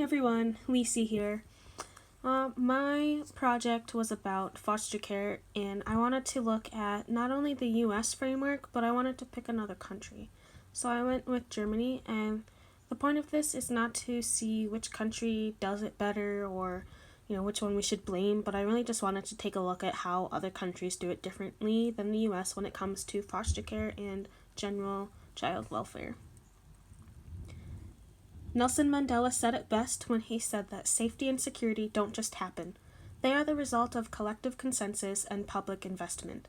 everyone, Lisi here. My project was about foster care, and I wanted to look at not only the US framework, but I wanted to pick another country. So I went with Germany, and the point of this is not to see which country does it better or which one we should blame, but I really just wanted to take a look at how other countries do it differently than the US when it comes to foster care and general child welfare. Nelson Mandela said it best when he said that safety and security don't just happen. They are the result of collective consensus and public investment.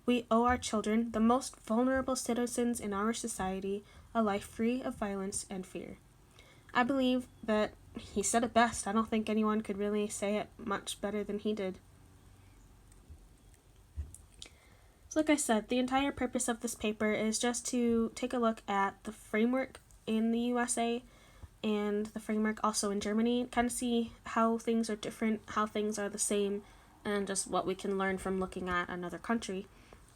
We owe our children, the most vulnerable citizens in our society, a life free of violence and fear. I believe that he said it best. I don't think anyone could really say it much better than he did. So like I said, the entire purpose of this paper is just to take a look at the framework in the USA and the framework also in Germany, kind of see how things are different, how things are the same, and just what we can learn from looking at another country.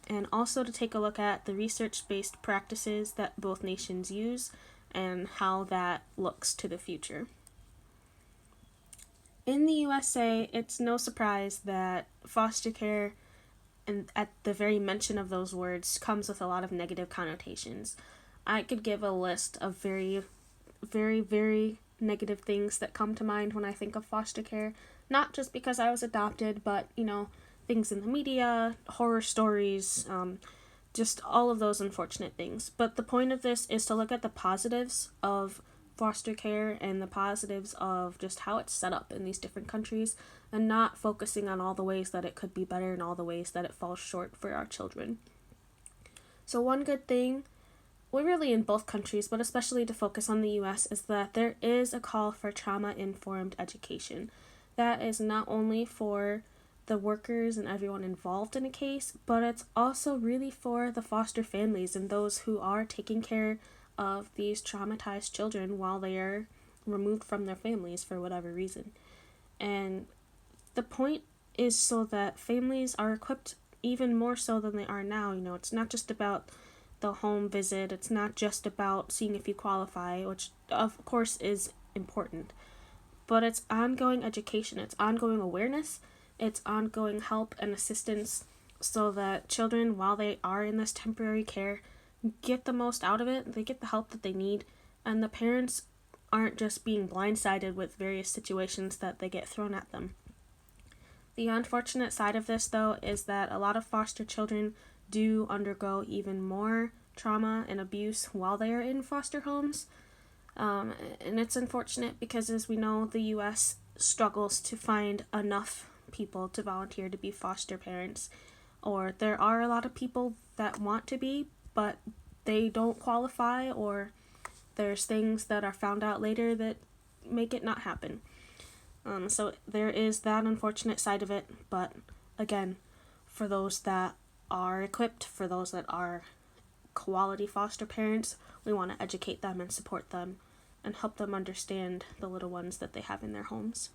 And also to take a look at the research-based practices that both nations use and how that looks to the future. In the USA, it's no surprise that foster care, and at the very mention of those words, comes with a lot of negative connotations. I could give a list of very negative things that come to mind when I think of foster care, not just because I was adopted, but things in the media, horror stories, just all of those unfortunate things. But the point of this is to look at the positives of foster care and the positives of just how it's set up in these different countries, and not focusing on all the ways that it could be better and all the ways that it falls short for our children. So one good thing, really in both countries, but especially to focus on the US, is that there is a call for trauma-informed education. That is not only for the workers and everyone involved in a case, but it's also really for the foster families and those who are taking care of these traumatized children while they are removed from their families for whatever reason. And the point is so that families are equipped even more so than they are now. It's not just about the home visit, it's not just about seeing if you qualify, which of course is important, but it's ongoing education, it's ongoing awareness, it's ongoing help and assistance so that children, while they are in this temporary care, get the most out of it, they get the help that they need, and the parents aren't just being blindsided with various situations that they get thrown at them. The unfortunate side of this, though, is that a lot of foster children do undergo even more trauma and abuse while they are in foster homes. And it's unfortunate because, as we know, the U.S. struggles to find enough people to volunteer to be foster parents. Or there are a lot of people that want to be, but they don't qualify, or there's things that are found out later that make it not happen. So there is that unfortunate side of it, but again, for those that are equipped, for those that are quality foster parents, we want to educate them and support them and help them understand the little ones that they have in their homes.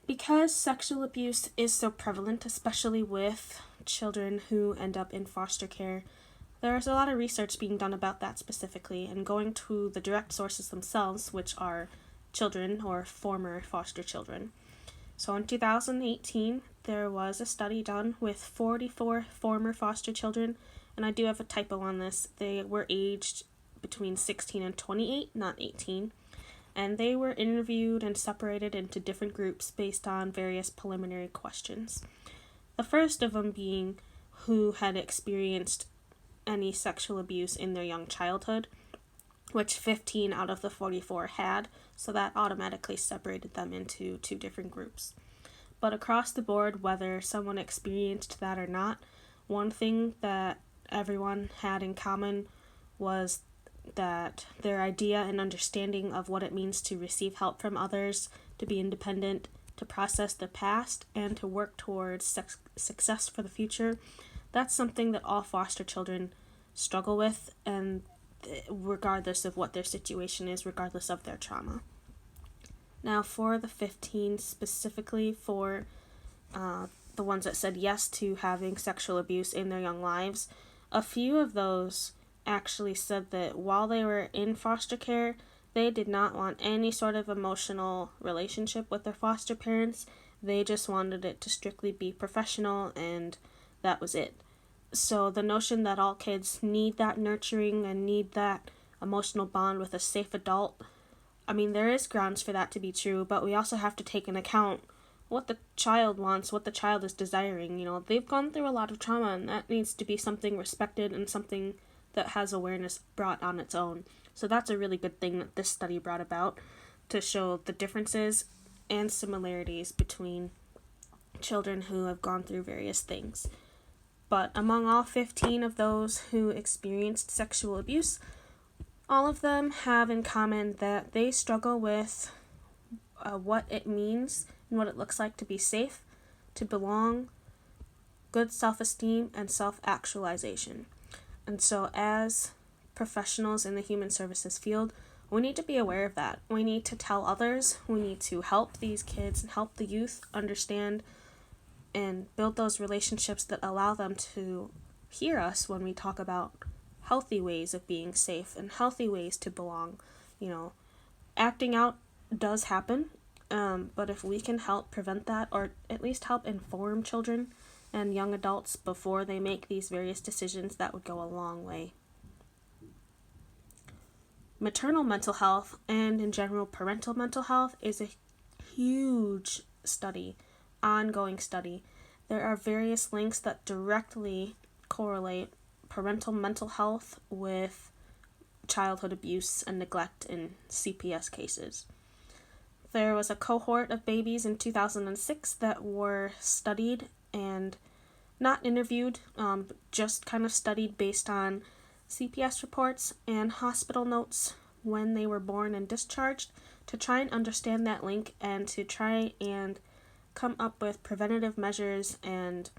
Because sexual abuse is so prevalent, especially with children who end up in foster care, there's a lot of research being done about that specifically, and going to the direct sources themselves, which are children or former foster children. So in 2018, there was a study done with 44 former foster children, and I do have a typo on this. They were aged between 16 and 28, not 18, and they were interviewed and separated into different groups based on various preliminary questions. The first of them being who had experienced any sexual abuse in their young childhood, which 15 out of the 44 had, so that automatically separated them into two different groups. But across the board, whether someone experienced that or not, one thing that everyone had in common was that their idea and understanding of what it means to receive help from others, to be independent, to process the past, and to work towards success for the future, that's something that all foster children struggle with, and regardless of what their situation is, regardless of their trauma. Now, for the 15 specifically, for the ones that said yes to having sexual abuse in their young lives, a few of those actually said that while they were in foster care, they did not want any sort of emotional relationship with their foster parents. They just wanted it to strictly be professional, and that was it. So the notion that all kids need that nurturing and need that emotional bond with a safe adult, I mean, there is grounds for that to be true, but we also have to take into account what the child wants, what the child is desiring. You know, they've gone through a lot of trauma, and that needs to be something respected and something that has awareness brought on its own. So that's a really good thing that this study brought about, to show the differences and similarities between children who have gone through various things. But among all 15 of those who experienced sexual abuse, all of them have in common that they struggle with what it means and what it looks like to be safe, to belong, good self-esteem, and self-actualization. And so as professionals in the human services field, we need to be aware of that. We need to tell others. We need to help these kids and help the youth understand and build those relationships that allow them to hear us when we talk about healthy ways of being safe and healthy ways to belong. You know, acting out does happen, but if we can help prevent that, or at least help inform children and young adults before they make these various decisions, that would go a long way. Maternal mental health, and in general parental mental health, is a huge study, ongoing study. There are various links that directly correlate parental mental health with childhood abuse and neglect in CPS cases. There was a cohort of babies in 2006 that were studied and not interviewed, just kind of studied based on CPS reports and hospital notes when they were born and discharged, to try and understand that link and to try and come up with preventative measures and,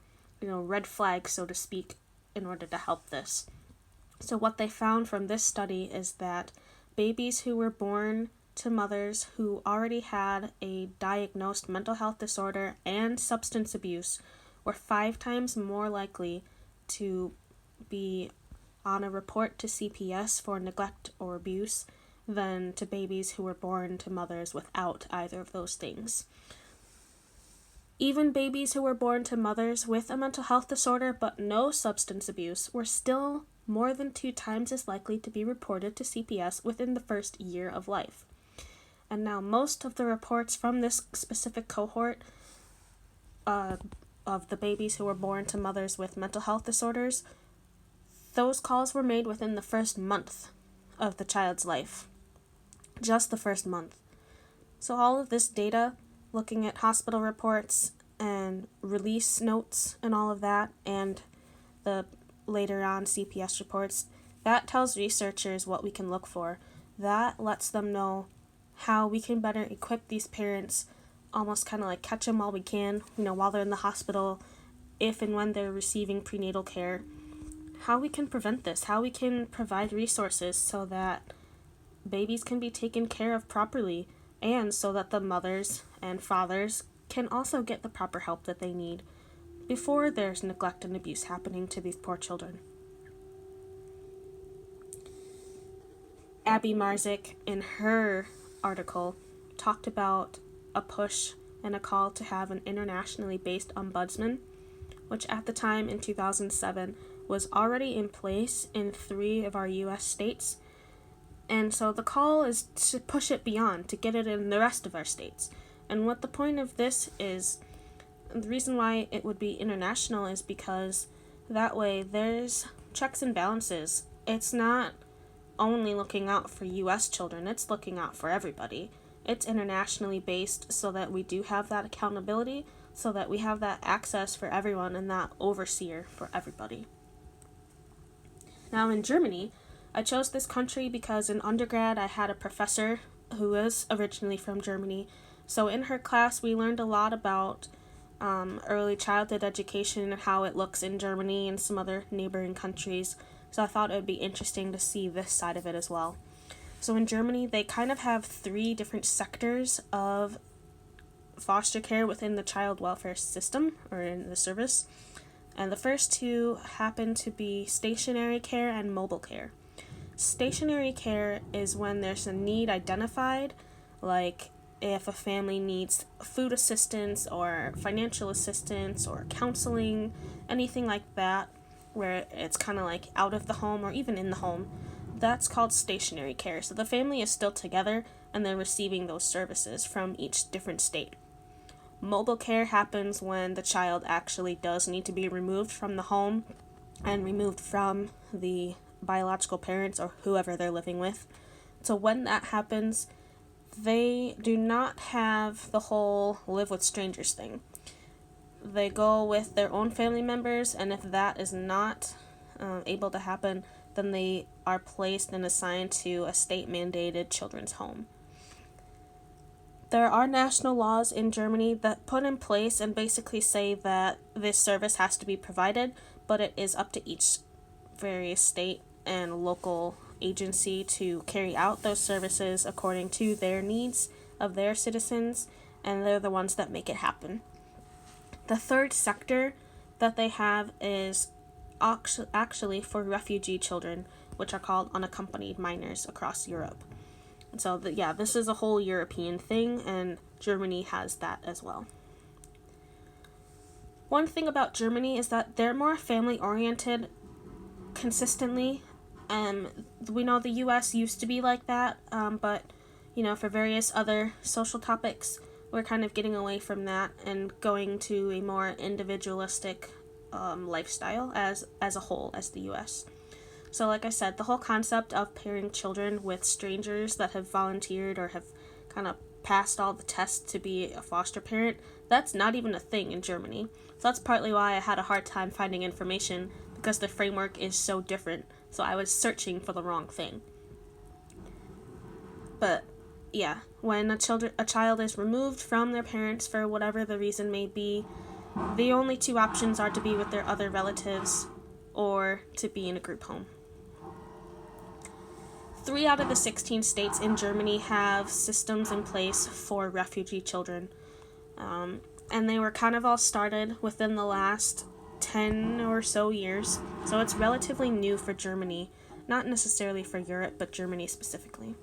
red flags, so to speak, in order to help this. So what they found from this study is that babies who were born to mothers who already had a diagnosed mental health disorder and substance abuse were 5 times more likely to be on a report to CPS for neglect or abuse than to babies who were born to mothers without either of those things. Even babies who were born to mothers with a mental health disorder but no substance abuse were still more than 2 times as likely to be reported to CPS within the first year of life. And now most of the reports from this specific cohort of the babies who were born to mothers with mental health disorders, those calls were made within the first month of the child's life. Just the first month. So all of this data, looking at hospital reports and release notes and all of that, and the later on CPS reports, that tells researchers what we can look for. That lets them know how we can better equip these parents, almost kind of like catch them while we can, while they're in the hospital, if and when they're receiving prenatal care, how we can prevent this, how we can provide resources so that babies can be taken care of properly, and so that the mothers and fathers can also get the proper help that they need before there's neglect and abuse happening to these poor children. Abby Marzik, in her article, talked about a push and a call to have an internationally based ombudsman, which at the time in 2007 was already in place in 3 of our U.S. states. And so the call is to push it beyond, to get it in the rest of our states. And what the point of this is, the reason why it would be international is because that way there's checks and balances. It's not only looking out for U.S. children, it's looking out for everybody. It's internationally based so that we do have that accountability, so that we have that access for everyone and that overseer for everybody. Now in Germany, I chose this country because in undergrad I had a professor who was originally from Germany. So in her class we learned a lot about early childhood education and how it looks in Germany and some other neighboring countries. So I thought it would be interesting to see this side of it as well. So in Germany, they kind of have 3 different sectors of foster care within the child welfare system, or in the service. And the first 2 happen to be stationary care and mobile care. Stationary care is when there's a need identified, like if a family needs food assistance or financial assistance or counseling, anything like that, where it's kind of like out of the home or even in the home. That's called stationary care. So the family is still together and they're receiving those services from each different state. Mobile care happens when the child actually does need to be removed from the home and removed from the biological parents or whoever they're living with. So when that happens, they do not have the whole live with strangers thing. They go with their own family members, and if that is not able to happen, then they are placed and assigned to a state-mandated children's home. There are national laws in Germany that put in place and basically say that this service has to be provided, but it is up to each various state and local agency to carry out those services according to their needs of their citizens, and they're the ones that make it happen. The third sector that they have is actually for refugee children, which are called unaccompanied minors across Europe. So this is a whole European thing, and Germany has that as well. One thing about Germany is that they're more family-oriented consistently. We know the U.S. used to be like that, but for various other social topics, we're kind of getting away from that and going to a more individualistic lifestyle as a whole as the U.S. So like I said, the whole concept of pairing children with strangers that have volunteered or have kind of passed all the tests to be a foster parent, that's not even a thing in Germany. So that's partly why I had a hard time finding information, because the framework is so different. So I was searching for the wrong thing. But yeah, when a child is removed from their parents for whatever the reason may be, the only two options are to be with their other relatives or to be in a group home. 3 out of the 16 states in Germany have systems in place for refugee children. And they were kind of all started within the last 10 or so years. So it's relatively new for Germany, not necessarily for Europe, but Germany specifically.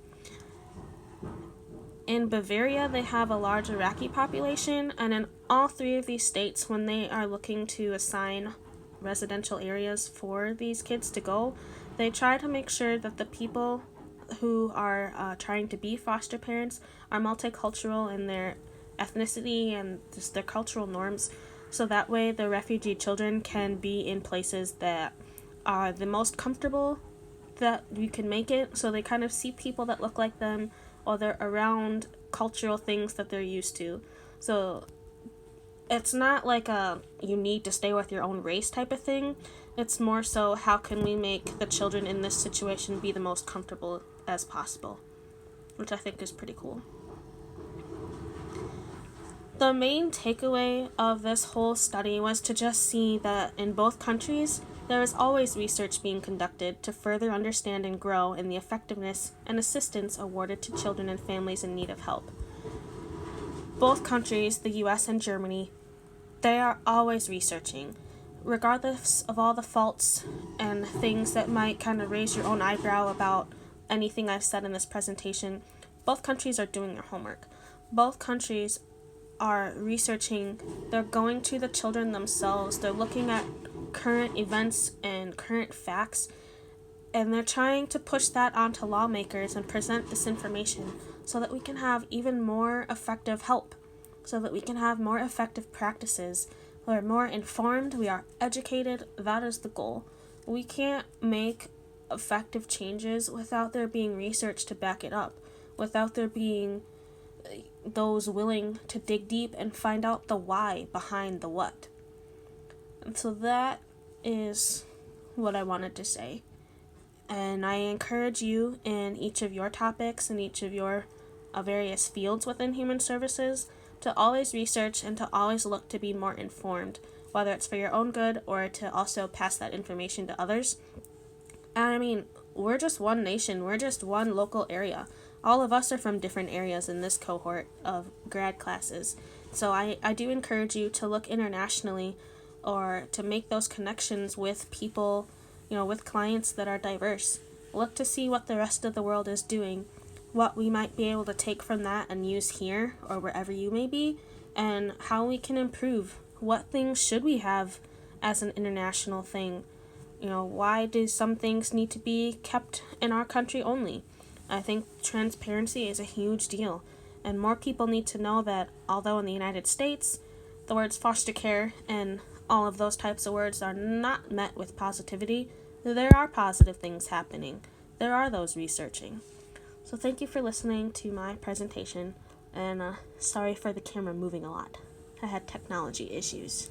In Bavaria, they have a large Iraqi population, and in all 3 of these states, when they are looking to assign residential areas for these kids to go, they try to make sure that the people who are trying to be foster parents are multicultural in their ethnicity and just their cultural norms, so that way the refugee children can be in places that are the most comfortable that you can make it, so they kind of see people that look like them, or they're around cultural things that they're used to. So it's not like you need to stay with your own race type of thing. It's more so, how can we make the children in this situation be the most comfortable as possible, which I think is pretty cool. The main takeaway of this whole study was to just see that in both countries, there is always research being conducted to further understand and grow in the effectiveness and assistance awarded to children and families in need of help. Both countries, the US and Germany, they are always researching. Regardless of all the faults and things that might kind of raise your own eyebrow about anything I've said in this presentation, both countries are doing their homework. Both countries are researching, they're going to the children themselves, they're looking at current events and current facts, and they're trying to push that onto lawmakers and present this information so that we can have even more effective help, so that we can have more effective practices. We're more informed, we are educated, that is the goal. We can't make effective changes without there being research to back it up, without there being those willing to dig deep and find out the why behind the what. And so that is what I wanted to say. And I encourage you in each of your topics and each of your various fields within human services to always research and to always look to be more informed, whether it's for your own good or to also pass that information to others. And I mean, we're just one nation, we're just one local area. All of us are from different areas in this cohort of grad classes. So I do encourage you to look internationally or to make those connections with people, with clients that are diverse. look to see what the rest of the world is doing, what we might be able to take from that and use here or wherever you may be, and how we can improve. What things should we have as an international thing? Why do some things need to be kept in our country only? I think transparency is a huge deal, and more people need to know that although in the United States, the words foster care and all of those types of words are not met with positivity, there are positive things happening. There are those researching. So thank you for listening to my presentation, and sorry for the camera moving a lot. I had technology issues.